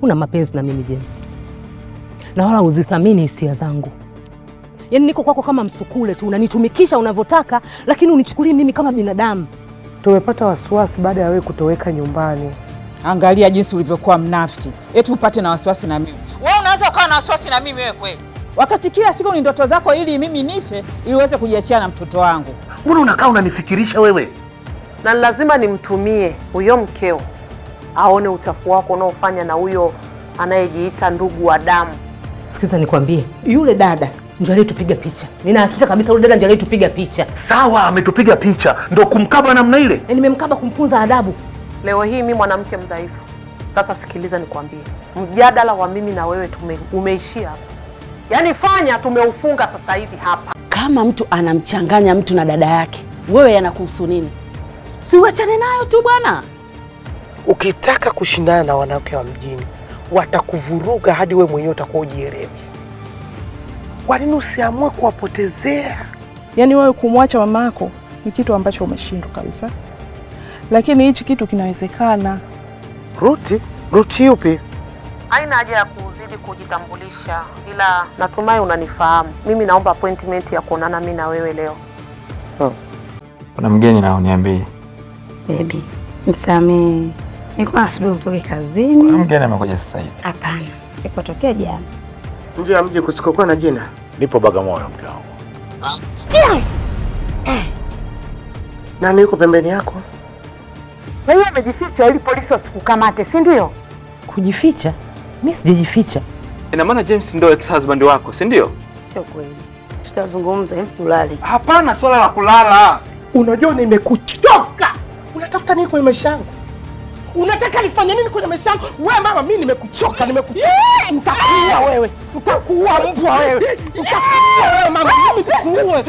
una mapenzi na mimi James. Na wala uzithamini hisia zangu. Yaani niko kwako kama msukule tu, unanitumikisha unavyotaka, lakini unichukulie mimi kama binadamu. Tumepata wasiwasi baada ya wewe kutoweka nyumbani. Angalia jinsi ulivyokuwa mnafiki. Eti upate na wasiwasi na mimi. Wewe unaweza ukawa na wasiwasi na mimi wewe kweli? Wakati kila siku ni ndoto zako ili mimi nife ili uweze kujiachia na mtoto wangu. Mbona unakaa unanifikirisha wewe? Na lazima nimtumie huyo mkeo aone uchafu wako unaofanya na huyo anayejiita ndugu wa damu. Sikiza nikwambie, yule dada ndio aliyetupiga picha. Nina hakika kabisa yule dada ndio aliyetupiga picha. Sawa, ametupiga picha. Ndio kumkaba namna ile? Nimemkaba kumfunza adabu. Leo hii mimi mwanamke mdhaifu. Sasa sikiliza nikwambie. Mjadala wa mimi na wewe umeishia hapa. Yaani fanya tumeufunga sasa hivi hapa. Kama mtu anamchanganya mtu na dada yake, wewe yanakuhusu nini? Si uachane nayo tu bwana. Ukitaka kushindana na wanawake wa mjini, watakuvuruga hadi wewe mwenyewe utakuwa ujielewi. Kwa nini usiamue kuwapotezea? Yaani wewe kumwacha mamako ni kitu ambacho umeshindwa kabisa. Lakini hichi kitu kinawezekana. Ruti yupi? Haina haja ya kuzidi kujitambulisha, ila natumai unanifahamu. Mimi naomba appointment ya kuonana mimi na wewe leo. Kuna mgeni na uniambie. Baby, nisamee. Nilikuwa nasubiri utoke kazini. Kuna mgeni amekuja sasa hivi. Hapana, nilipotokea jana. Nje ya mji kusikokuwa na jina. Nipo Bagamoyo mke wangu. Nani yuko pembeni yako? Wewe umejificha ili polisi wasikukamate, si ndio? Kujificha? Mimi sijajificha. Ina maana James ndio ex-husband wako, si ndio? Sio kweli. Tutazungumza tulale. Hapana, swala la kulala. Unajua nimekuchoka. Unatafuta nini kwenye maisha yangu? Unataka nifanye nini kwenye maisha yangu? Wewe mama, mimi nimekuchoka, Nitakuua wewe. Nitakuua mbwa wewe. Nitakuua wewe mama, mimi nikuue.